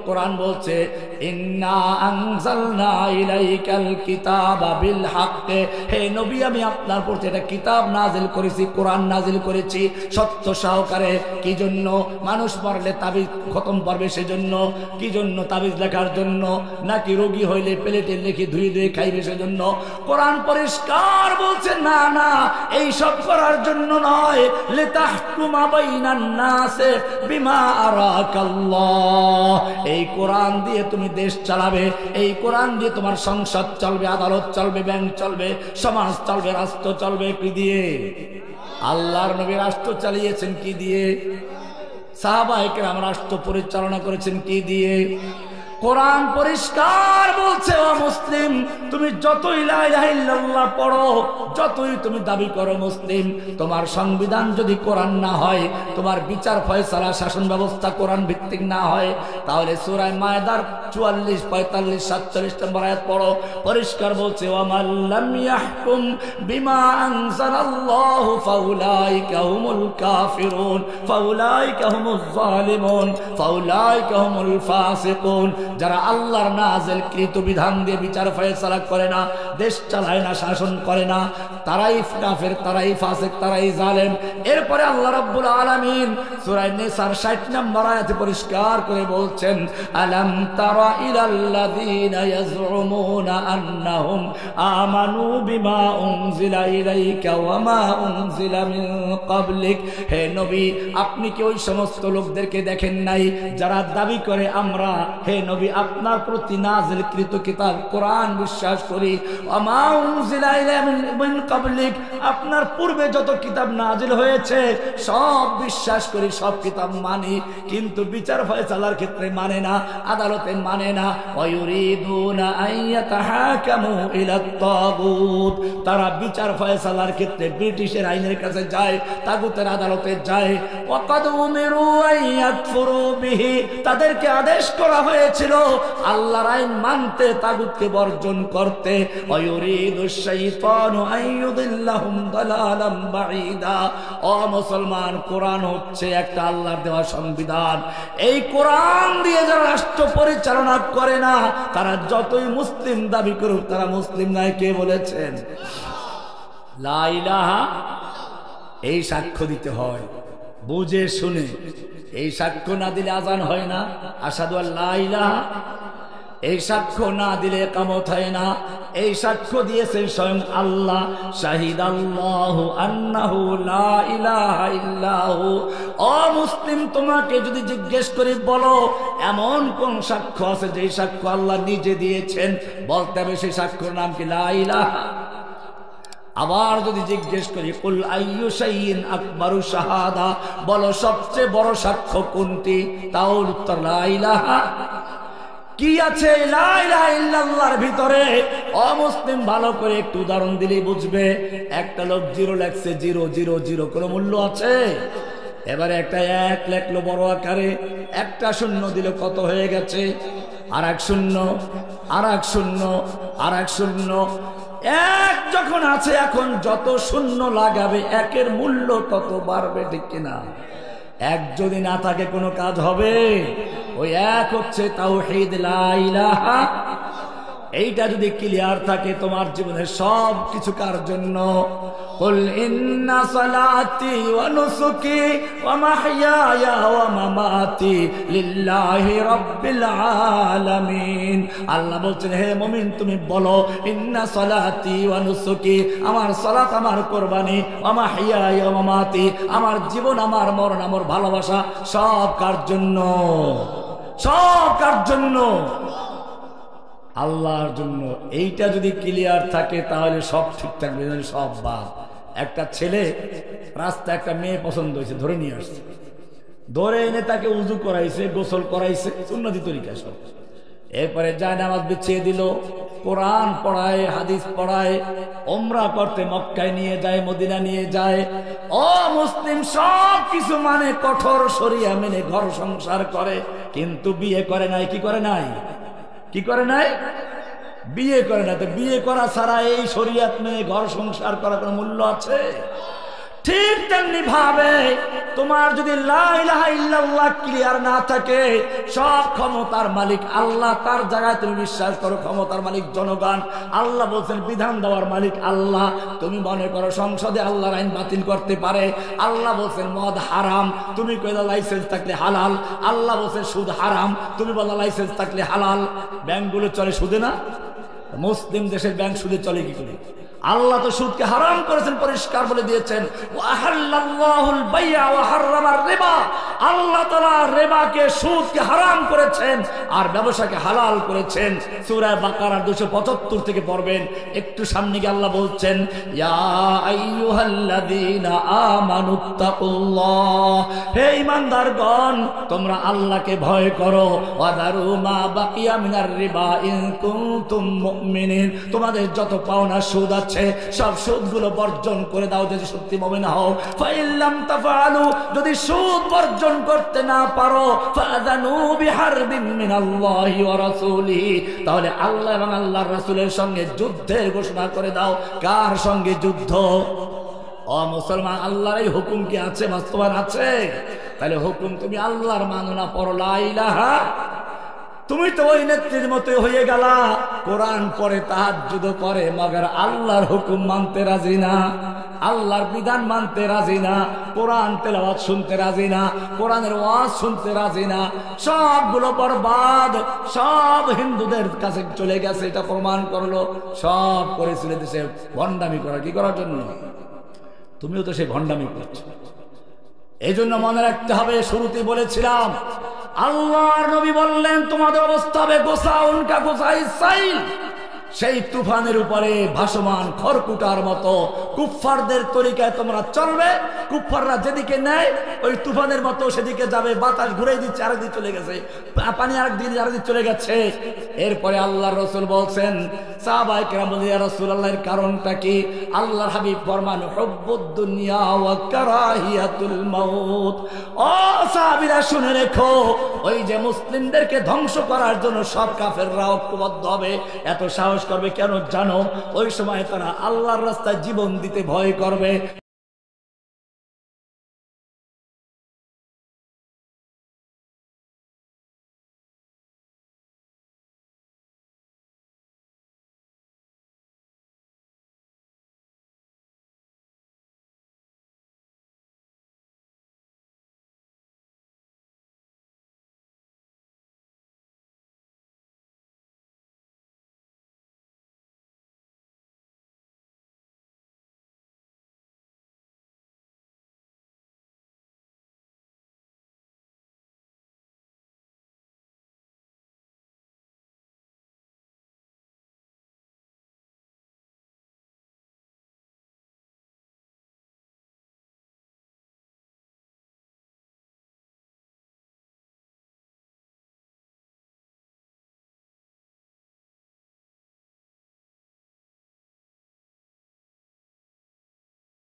কোরআন বলছে ইন্না আনজালনা ইলাইকাল কিতাবা বিল হক, হে নবী আমি আপনার প্রতি একটা কিতাব নাজিল করেছি, কোরআন নাজিল করেছি সত্য সহকারে। কি জন্য? মানুষ মরলে তাবিজ খতম করবে সেজন্য, কি জন্য? তাবিজ লেখার জন্য, নাকি রোগী হইলে প্লেটে লিখে ধুয়ে ধুয়ে খাইবে সেজন্য? কোরআন পরিষ্কার বলছে না না, এই সব করার জন্য নয়। লিতাহকুমা বাইনান নাসে বিমা আরাকাল্লাহ, এই কোরআন দিয়ে তুমি দেশ চালাবে, এই কোরআন দিয়ে তোমার সংসদ চলবে, আদালত চলবে, ব্যাংক চলবে, সমাজ চলবে, রাষ্ট্র চলবে। কি দিয়ে? আল্লাহর নবী রাষ্ট্র চালিয়েছেন কি দিয়ে? সাহাবায়ে কেরাম রাষ্ট্র পরিচালনা করেছেন কি দিয়ে? কোরআন পরিষ্কার বলছে, ও মুসলিম তুমি যতই লা ইলাহা ইল্লাল্লাহ পড়ো, যতই তুমি দাবি করো মুসলিম, তোমার সংবিধান যদি কোরআন না হয়, তোমার বিচার ফয়সালা শাসন ব্যবস্থা কোরআন ভিত্তিক না হয়, তাহলে সূরা মায়েদার 44, 45, 47 নম্বর আয়াত পড়ো, পরিষ্কার বলছে ওয়া মাল্লাম ইয়াহকুম বিমা আনজালাল্লাহু ফাউলাইকা হুমুল কাফিরুন ফাউলাইকা হুমুজ জালিমুন ফাউলাইকা হুমুল ফাসিকুন। যারা আল্লাহর নাযিল কৃত বিধান দিয়ে বিচার ফয়সালা করে না, দেশ চালায় না, শাসন করে না, তারাই কাফের, তারাই ফাসিক, তারাই জালেম। এরপরে আল্লাহ রাব্বুল আলামিন সূরা নিসার 60 নম্বর আয়াতে পরিষ্কার করে বলছেন আলাম তারা ইলাল্লাযীনা ইয়াজউমুনা আন্নাহুম আমানু বিমা উনজিলা ইলাইকা ওয়া মা উনজিলা মিন ক্বাবলিক, হে নবী আপনি কি ওই সমস্ত লোকদেরকে দেখেন নাই যারা দাবি করে আমরা হে নবী আপনার প্রতি নাযিলকৃত কিতাব কোরআন বিশ্বাস করি, ওয়া মা উনজিলা ইলাইকা মিন ক্বাবলিক আপনার পূর্বে যত কিতাব নাজিল হয়েছে সব বিশ্বাস করি, সব কিতাব মানি, কিন্তু বিচার ফয়সালার ক্ষেত্রে মানে না, আদালতে মানে না। ওয়ায়ুরিদুনা আইয়াতাহাকামু ইলাত তাগুত, তারা বিচার ফয়সালার ক্ষেত্রে ব্রিটিশের আইনের কাছে যায়, তাগুতের আদালতে যায়। ওয়াকাদ উমিরু আইয়াকফুরু বিহি, তাদেরকে আদেশ করা হয়েছিল আল্লাহর আইন মানতে, তাগুতকে বর্জন করতে। ওয়ায়ুরিদুশ শাইতানু আইয়ুদিল্লাহুম দালালাম বাঈদা, ও মুসলমান কোরআন হচ্ছে একটা আল্লাহর দেওয়া সংবিধান, এই কোরআন দিয়ে যারা রাষ্ট্র পরিচালনা করে না, তারা যতই মুসলিম দাবি করুক তারা মুসলিম নয়। কে বলেছেন? লা ইলাহা, এই সাক্ষ্য দিতে হয় বুঝে শুনে, এই সাক্ষ্য না দিলে আজান হয় না, আশহাদু আল্লা ইলাহা, এই সাক্ষ্য না দিলে ইকামত হয় না। এই সাক্ষ্য দিয়েছেন স্বয়ং আল্লাহ, শাহিদাল্লাহু আন্নাহু লা ইলাহা ইল্লাহু। ও মুসলিম তোমাকে যদি জিজ্ঞেস করি বলো এমন কোন সাক্ষ্য আছে যে সাক্ষ্য আল্লাহ নিজে দিয়েছেন, বলতে হবে সেই সাক্ষ্যের নাম কি লা ইলাহা। আবার যদি জিজ্ঞেস করি কুল আইয়ু শাইইন আকবারু শাহাদা, বলো সবচেয়ে বড় সাক্ষ্য কোনটি, তাও উত্তর লা ইলাহা। কি আছে লা ইলাহা ইল্লাল্লাহর ভিতরে? অমুসলিম ভালো করে একটু উদাহরণ দিলেই বুঝবে। একটা লোক জিরো লেখছে, 000 কোনো মূল্য আছে? এবারে একটা 1 লেখলো বড় আকারে, একটা শূন্য দিল, কত হয়ে গেছে? আর এক শূন্য, আর এক শূন্য, আর এক শূন্য। এক যখন আছে, এখন যত শূন্য লাগাবে একের মূল্য তত বাড়বে, ঠিক কিনা? এক যদি না থাকে কোনো কাজ হবে? ওই এক হচ্ছে তাওহীদ, লা ইলাহা। এইটা যদি ক্লিয়ার থাকে তোমার জীবনের সব কিছু কার জন্য? কুল ইন্না সালাতি ওয়া নুসুকি ওয়া মাহইয়ায়া ওয়া মামাতি লিল্লাহি রাব্বিল আলামিন। আল্লাহ বলছেন হে মুমিন তুমি বলো ইন্না সালাতি ওয়া নুসুকি, আমার সালাত, আমার কুরবানি, ওয়া মাহইয়ায়া ওয়া মামাতি, আমার জীবন, আমার মরণ, আমার ভালোবাসা সব কার জন্য? সব কার জন্য? আল্লাহর জন্য। এইটা যদি ক্লিয়ার থাকে তাহলে সব ঠিক থাকবে, সব বাদ। একটা ছেলে রাস্তা একটা মেয়ে পছন্দ হয়েছে, ধরে নিয়ে আসছে, ধরে এনে তাকে উজু করাইছে, গোসল করাইছে, সুন্নতি তরিকা সব। এরপরে যায় নামাজ বিছিয়ে দিল, কোরআন পড়ায়, হাদিস পড়ায়, ওমরা করতে মক্কায় নিয়ে যায়, মদিনা নিয়ে যায়। ও মুসলিম সব কিছু মানে, কঠোর শরিয়া মেনে ঘর সংসার করে, কিন্তু বিয়ে করে নাই। কি করে নাই? কি করে নাই? বিয়ে করে না। তো বিয়ে করা ছাড়া এই শরিয়াত মেনে ঘর সংসার করার কোনো মূল্য আছে? ঠিক তেমনি ভাবে তোমার যদি লা ইলাহা ইল্লাল্লাহ ক্লিয়ার না থাকে, সব ক্ষমতার মালিক আল্লাহ, তার জায়গায় তুমি বিশ্বাস করো ক্ষমতার মালিক জনগণ। আল্লাহ বলছেন বিধান দেওয়ার মালিক আল্লাহ। তুমি মনে করো সংসদে আল্লাহর আইন বাতিল করতে পারে। আল্লাহ বলছেন মদ হারাম, তুমি কইলা লাইসেন্স থাকলে হালাল। আল্লাহ বলছেন সুদ হারাম, তুমি বলা লাইসেন্স থাকলে হালাল। ব্যাংকগুলো চলে সুদে না? মুসলিম দেশের ব্যাংক সুদে চলে কি করে? আল্লাহ তো সুদকে হারাম করেছেন, পরিষ্কার বলে দিয়েছেন ওয়াহাল্লাল্লাহুল বাই'a ওয়া হাররামার রিবা। আল্লাহ তাআলা রিবাকে, সুদকে হারাম করেছেন আর ব্যবসাকে হালাল করেছেন। সূরা বাকারার 275 থেকে পড়বেন। একটু সামনে গিয়ে আল্লাহ বলছেন ইয়া আইয়ুহাল্লাযীনা আমানুত্তাকুল্লাহ, হে ঈমানদারগণ তোমরা আল্লাহকে ভয় করো। ওয়াদারু মা বাকিয়া মিনার রিবা ইন কুনতুম মুমিনিন, তোমাদের যত পাওনা সুদ আছে সব সুদগুলো বর্জন করে দাও যদি সত্যি মুমিন হও। ফাইল্লাম তাফআলু, যদি সুদ বর্জন করতে না পারো, ফাযানু বিহারবিন মিনাল্লাহি ওয়া রাসূলিহি, তাহলে আল্লাহ এবং আল্লাহর রাসূলের সঙ্গে যুদ্ধের ঘোষণা করে দাও। কার সঙ্গে যুদ্ধ? ও মুসলমান, আল্লাহর এই হুকুম কি আছে, বাস্তবায়ন আছে? তাহলে হুকুম তুমি আল্লাহর মানো না, পড়ো লা ইলাহা। তুমি তো ওই নেত্রীর মতো হয়ে গেলা, কোরআন পড়ে তাহাজ্জুদ করে, মগর আল্লাহর হুকুম মানতে রাজি না, আল্লাহর বিধান মানতে রাজি না, কোরআন তেলাওয়াত শুনতে রাজি না, কোরআনের ওয়াজ শুনতে রাজি না। সবগুলো বরবাদ, সব হিন্দুদের কাছে চলে গেছে, এটা প্রমাণ করলো। সব করেছিল দেশে ভণ্ডামি করা, কি করার জন্য? তুমিও তো সেই ভণ্ডামি করছো। এই জন্য মনে রাখতে হবে, শুরুতে বলেছিলাম আল্লাহর নবী বললেন তোমাদের অবস্থা হবে গোসা উনকা গোসাই সাইল, সেই তুফানের উপরে ভাসমান খড়কুটার মতো। কুফফারদের তরিকায় তোমরা চলবে, কুফফাররা যেদিকে নেয় ওই তুফানের মতো সেদিকে যাবে। বাতাস ঘুরে দিচ্ছে, আরেকদিকে চলে গেছে, পানি আরেকদিকে আরেকদিকে চলে গেছে। এরপরে আল্লাহর রাসূল বলছেন, সাহাবায়ে কেরাম বলেন ইয়া রাসূলুল্লাহ এর কারণটা কি? আল্লাহর হাবিব ফরমান হুব্বুদ দুনিয়া ওয়া কারাহিয়াতুল মাউত। ও সাহাবীরা শুনে রেখো, ওই যে মুসলিমদেরকে ধ্বংস করার জন্য সব কাফেররা ঐক্যবদ্ধ হবে, এত সাহস করবে কেন জানো? ওই সময় তারা আল্লাহর রাস্তায় জীবন দিতে ভয় করবে।